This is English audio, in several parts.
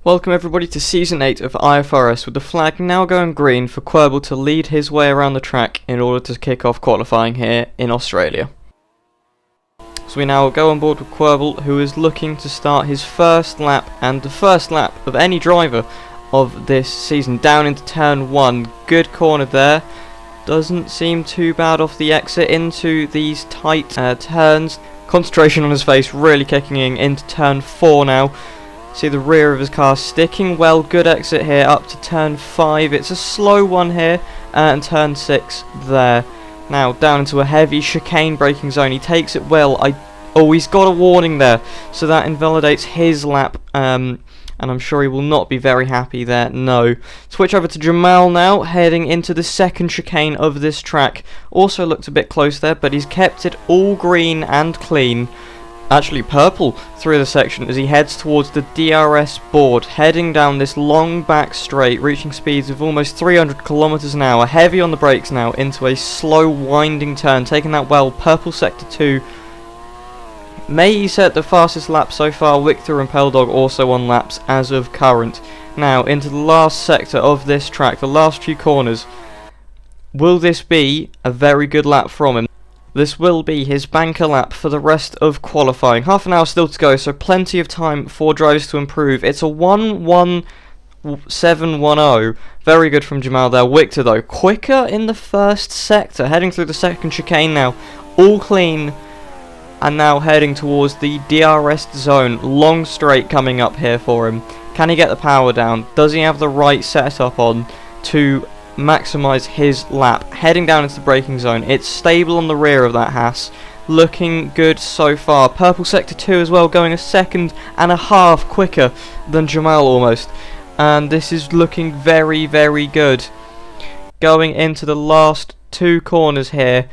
Welcome everybody to Season 8 of IFRS, with the flag now going green for Quirble to lead his way around the track in order to kick off qualifying here in Australia. So we now go on board with Quirble, who is looking to start his first lap, and the first lap of any driver of this season, down into turn 1. Good corner there. Doesn't seem too bad off the exit into these tight turns. Concentration on his face really kicking in into turn 4 now. See the rear of his car sticking well. Good exit here up to turn 5. It's a slow one here, and turn 6 there. Now down into a heavy chicane braking zone. He takes it well. He's got a warning there, so that invalidates his lap. And I'm sure he will not be very happy there. No. Switch over to Jamal now, heading into the second chicane of this track. Also looked a bit close there, but he's kept it all green and clean. Actually purple through the section as he heads towards the DRS board, heading down this long back straight, reaching speeds of almost 300 kilometers an hour. Heavy on the brakes now into a slow winding turn, taking that well. Purple sector 2. May set the fastest lap so far. Victor and Peldog also on laps as of current. Now into the last sector of this track, the last few corners. Will this be a very good lap from him? This will be his banker lap for the rest of qualifying. Half an hour still to go, so plenty of time for drivers to improve. It's a 1:17.10. Very good from Jamal there. Victor though, quicker in the first sector, heading through the second chicane now. All clean, and now heading towards the DRS zone. Long straight coming up here for him. Can he get the power down? Does he have the right setup on to maximise his lap? Heading down into the braking zone. It's stable on the rear of that Haas. Looking good so far. Purple sector 2 as well, going a second and a half quicker than Jamal almost. And this is looking very, very good. Going into the last two corners here.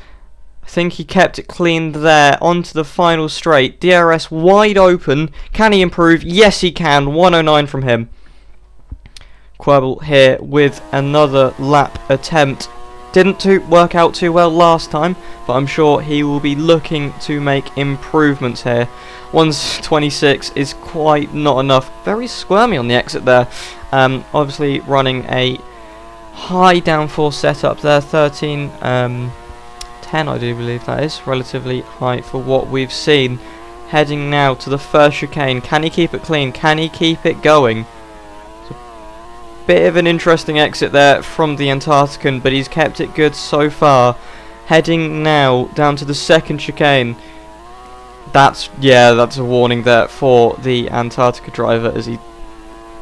I think he kept it clean there. Onto the final straight. DRS wide open. Can he improve? Yes he can. 109 from him. Quirble here with another lap attempt. Didn't work out too well last time, but I'm sure he will be looking to make improvements here. 1:26 is quite not enough. Very squirmy on the exit there. Obviously running a high downforce setup there. 13.10 I do believe that is. Relatively high for what we've seen. Heading now to the first chicane. Can he keep it clean? Can he keep it going? Bit of an interesting exit there from the Antarctican, but he's kept it good so far. Heading now down to the second chicane. That's a warning there for the Antarctica driver as he...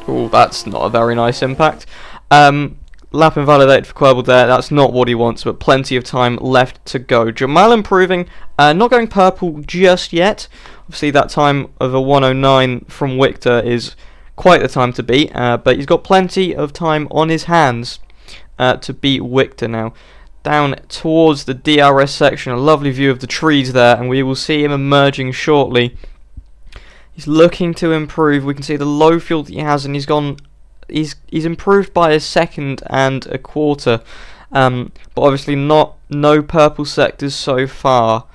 Oh, that's not a very nice impact. Lap invalidated for Quirble there. That's not what he wants, but plenty of time left to go. Jamal improving, not going purple just yet. Obviously that time of a 1:09 from Victor is quite the time to beat, but he's got plenty of time on his hands to beat Victor now. Down towards the DRS section, a lovely view of the trees there, and we will see him emerging shortly. He's looking to improve. We can see the low fuel that he has, and he's improved by a second and a quarter, but obviously no purple sectors so far.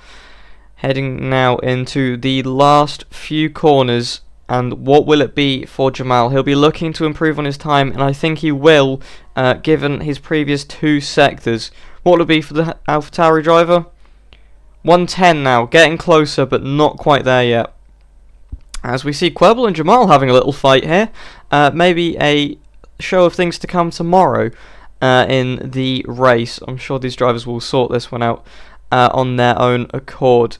Heading now into the last few corners. And what will it be for Jamal? He'll be looking to improve on his time, and I think he will, given his previous two sectors. What will it be for the AlphaTauri driver? 1:10 now, getting closer, but not quite there yet. As we see Quirble and Jamal having a little fight here. Maybe a show of things to come tomorrow in the race. I'm sure these drivers will sort this one out on their own accord.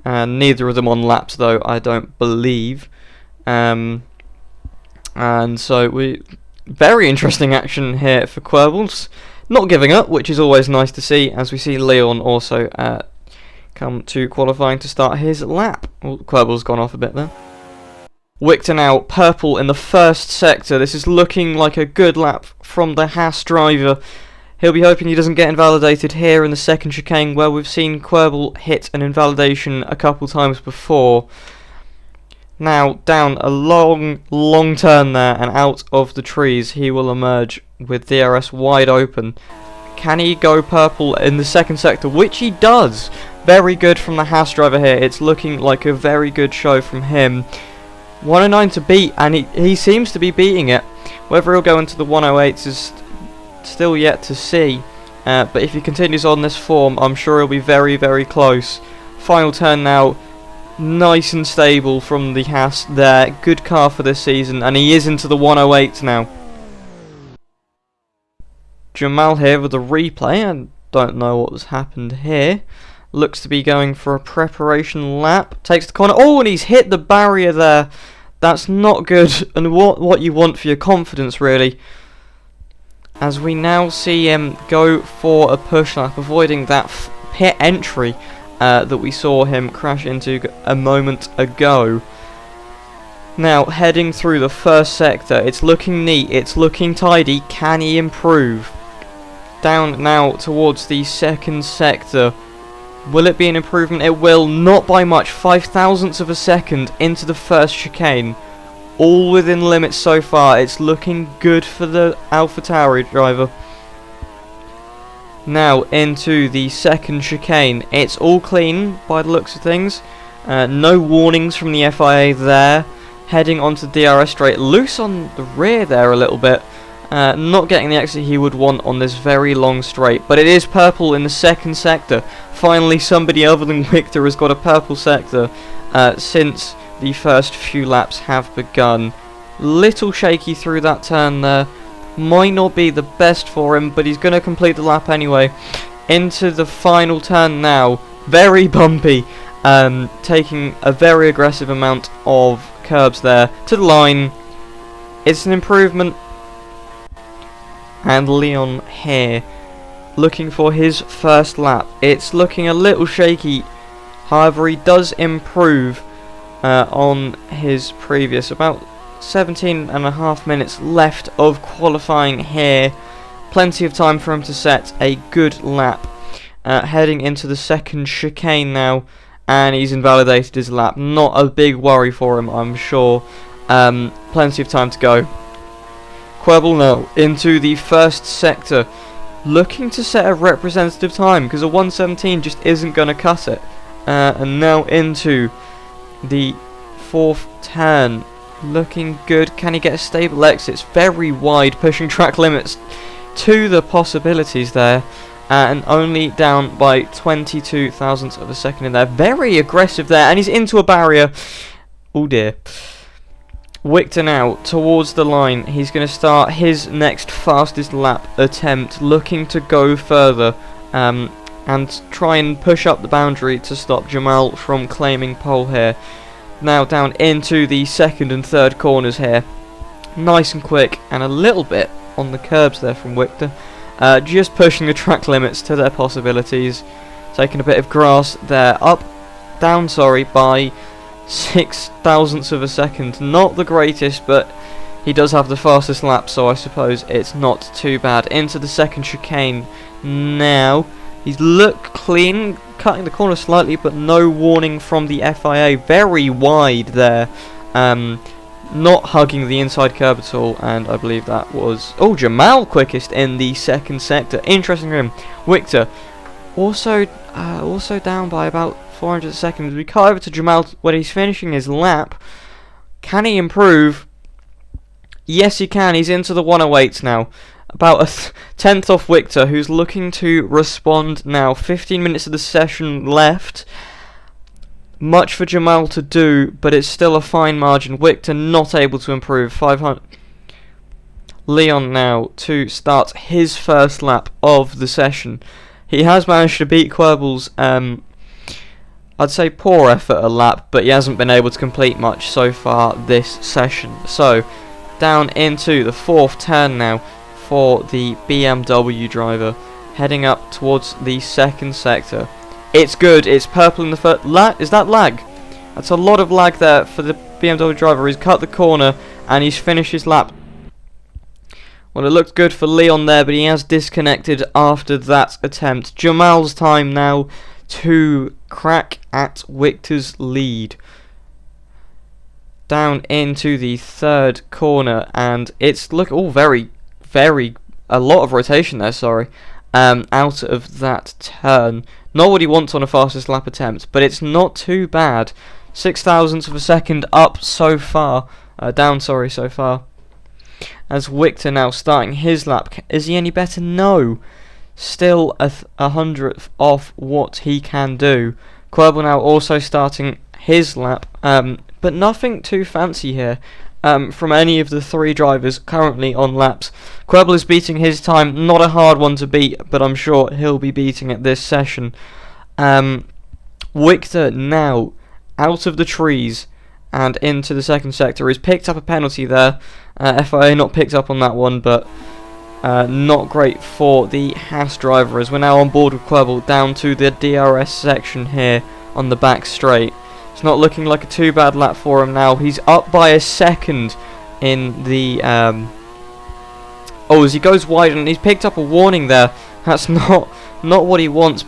Neither of them on laps, though, I don't believe. And so very interesting action here for Quirbles. Not giving up, which is always nice to see, as we see Leon also come to qualifying to start his lap. Oh, Quirble's gone off a bit there. Victor now purple in the first sector. This is looking like a good lap from the Haas driver. He'll be hoping he doesn't get invalidated here in the second chicane, where we've seen Quirble hit an invalidation a couple times before. Now down a long turn there, and out of the trees he will emerge with DRS wide open. Can he go purple in the second sector? Which he does. Very good from the Haas driver here. It's looking like a very good show from him. 109 to beat, and he seems to be beating it. Whether he'll go into the 108s is still yet to see. But if he continues on this form, I'm sure he'll be very, very close. Final turn now. Nice and stable from the Haas there. Good car for this season, and he is into the 108 now. Jamal here with a replay. I don't know what has happened here. Looks to be going for a preparation lap. Takes the corner. Oh, and he's hit the barrier there. That's not good, and what you want for your confidence, really. As we now see him go for a push lap, avoiding that pit entry that we saw him crash into a moment ago. Now, heading through the first sector, it's looking neat, it's looking tidy. Can he improve? Down now towards the second sector. Will it be an improvement? It will, not by much. 0.005 of a second into the first chicane. All within limits so far. It's looking good for the AlphaTauri driver. Now into the second chicane. It's all clean by the looks of things. No warnings from the FIA there. Heading onto DRS straight. Loose on the rear there a little bit. Not getting the exit he would want on this very long straight. But it is purple in the second sector. Finally somebody other than Victor has got a purple sector since the first few laps have begun. Little shaky through that turn there. Might not be the best for him, but he's going to complete the lap anyway. Into the final turn now. Very bumpy. Taking a very aggressive amount of curbs there to the line. It's an improvement. And Leon here looking for his first lap. It's looking a little shaky. However, he does improve on his previous. About 17.5 minutes left of qualifying here. Plenty of time for him to set a good lap. Heading into the second chicane now, and he's invalidated his lap. Not a big worry for him, I'm sure. Plenty of time to go. Quibble now into the first sector, looking to set a representative time because a 1:17 just isn't going to cut it. And now into the fourth turn, looking good. Can he get a stable exit? It's very wide, pushing track limits to the possibilities there, and only down by 22,000ths of a second in there. Very aggressive there, and he's into a barrier. Oh dear. Victor now towards the line. He's going to start his next fastest lap attempt, looking to go further and try and push up the boundary to stop Jamal from claiming pole here. Now down into the second and third corners here. Nice and quick, and a little bit on the curbs there from Victor. Just pushing the track limits to their possibilities. Taking a bit of grass there. Down, by 0.006 of a second. Not the greatest, but he does have the fastest lap, so I suppose it's not too bad. Into the second chicane now. He's looked clean, cutting the corner slightly, but no warning from the FIA. Very wide there. Not hugging the inside curb at all, and I believe that was... Oh, Jamal quickest in the second sector. Interesting for him. Victor also down by about 400 seconds. We cut over to Jamal when he's finishing his lap. Can he improve? Yes, he can. He's into the 108s now. About a tenth off Victor, who's looking to respond now. 15 minutes of the session left. Much for Jamal to do, but it's still a fine margin. Victor not able to improve. 500. Leon now to start his first lap of the session. He has managed to beat Querble's, I'd say poor effort a lap, but he hasn't been able to complete much so far this session. So, down into the fourth turn now for the BMW driver, heading up towards the second sector. It's good, it's purple in the first... Is that lag? That's a lot of lag there for the BMW driver. He's cut the corner and he's finished his lap. Well, it looked good for Leon there, but he has disconnected after that attempt. Jamal's time now to crack at Victor's lead. Down into the third corner, and it's very a lot of rotation there, sorry, out of that turn. Not what he wants on a fastest lap attempt, but it's not too bad. 6 thousandths of a second up so far, down, sorry, so far. As Victor now starting his lap. Is he any better? No. Still a hundredth off what he can do. Querbel now also starting his lap, but nothing too fancy here from any of the three drivers currently on laps. Querbel is beating his time, not a hard one to beat, but I'm sure he'll be beating it this session. Victor now out of the trees and into the second sector. He's picked up a penalty there. FIA not picked up on that one, but not great for the Haas driver, as we're now on board with Querbel down to the DRS section here on the back straight. It's not looking like a too bad lap for him now. He's up by a second in the as he goes wide, and he's picked up a warning there. That's not what he wants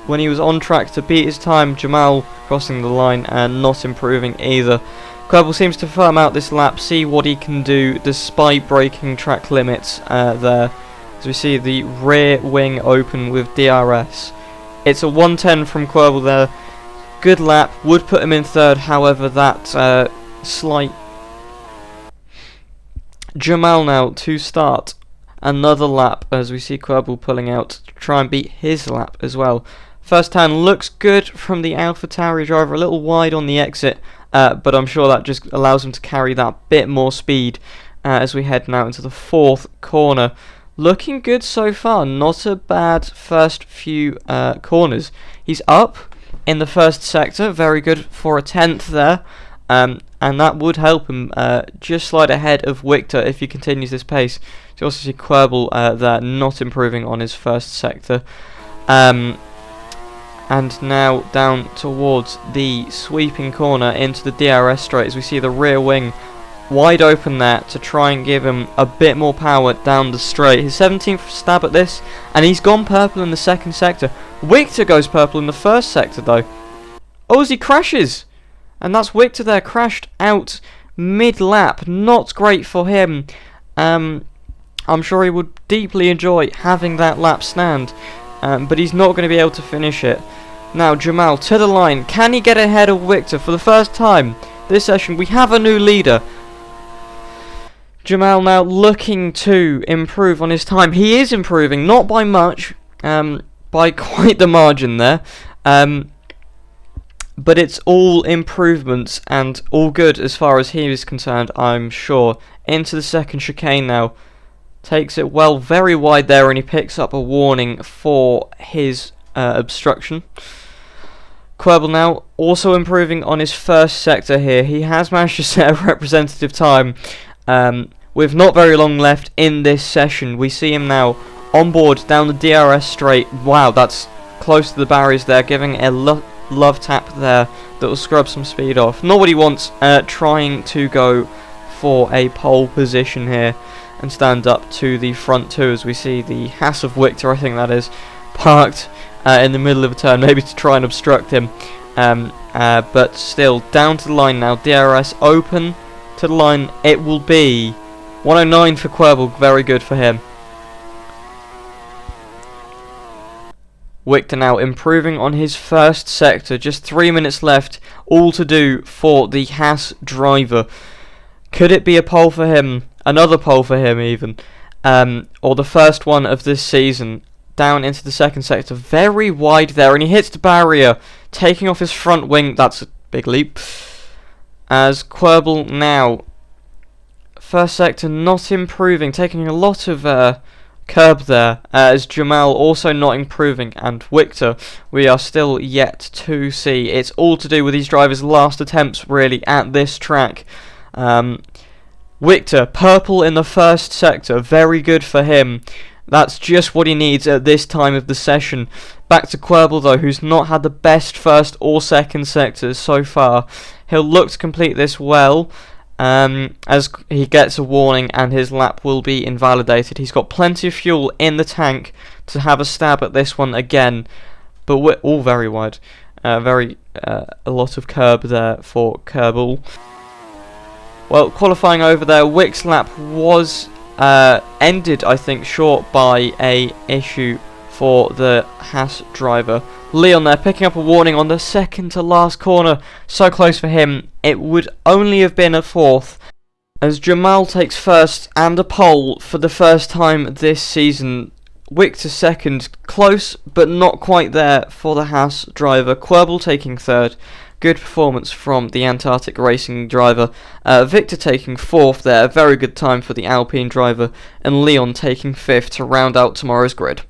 when he was on track to beat his time. Jamal crossing the line and not improving either. Querbel seems to firm out this lap, see what he can do despite breaking track limits there. As we see the rear wing open with DRS. It's a 110 from Querbel there. Good lap, would put him in third, however that slight... Jamal now to start another lap as we see Querbel pulling out to try and beat his lap as well. First turn looks good from the AlphaTauri driver, a little wide on the exit, but I'm sure that just allows him to carry that bit more speed as we head now into the fourth corner. Looking good so far, not a bad first few corners. He's up in the first sector, very good for a 10th there, and that would help him just slide ahead of Victor if he continues this pace. You also see Querbel there not improving on his first sector. And now down towards the sweeping corner into the DRS straight as we see the rear wing wide open there to try and give him a bit more power down the straight. His 17th stab at this, and he's gone purple in the second sector. Victor goes purple in the first sector though. As he crashes! And that's Victor there, crashed out mid-lap. Not great for him. I'm sure he would deeply enjoy having that lap stand, but he's not going to be able to finish it. Now Jamal to the line. Can he get ahead of Victor for the first time this session? We have a new leader. Jamal now looking to improve on his time. He is improving, not by much, by quite the margin there. But it's all improvements and all good as far as he is concerned, I'm sure. Into the second chicane now. Takes it well, very wide there, and he picks up a warning for his obstruction. Querbel now also improving on his first sector here. He has managed to set a representative time with not very long left in this session. We see him now on board down the DRS straight. Wow, that's close to the barriers there, giving a love tap there that will scrub some speed off. Not what he wants, trying to go for a pole position here and stand up to the front two as we see the Haas of Victor, I think that is, parked in the middle of a turn, maybe to try and obstruct him, but still down to the line now. DRS open to the line, it will be 109 for Querbel, very good for him. Victor now improving on his first sector, just 3 minutes left, all to do for the Haas driver. Could it be a pole for him, another pole for him even, or the first one of this season? Down into the second sector, very wide there, and he hits the barrier, taking off his front wing. That's a big leap. As Querbel now, first sector not improving, taking a lot of curb there, as Jamal also not improving, and Victor we are still yet to see. It's all to do with these drivers' last attempts really at this track. Victor, purple in the first sector, very good for him. That's just what he needs at this time of the session. Back to Querbel though, who's not had the best first or second sectors so far. He'll look to complete this well, as he gets a warning and his lap will be invalidated. He's got plenty of fuel in the tank to have a stab at this one again, but we're all very wide. A lot of curb there for Querbel. Well, qualifying over there, Wick's lap was ended, I think, short by a issue for the Haas driver. Leon there picking up a warning on the second to last corner. So close for him. It would only have been a fourth. As Jamal takes first and a pole for the first time this season. Wick to second. Close but not quite there for the Haas driver. Querbel taking third. Good performance from the Antarctic Racing driver. Victor taking fourth there. A very good time for the Alpine driver. And Leon taking fifth to round out tomorrow's grid.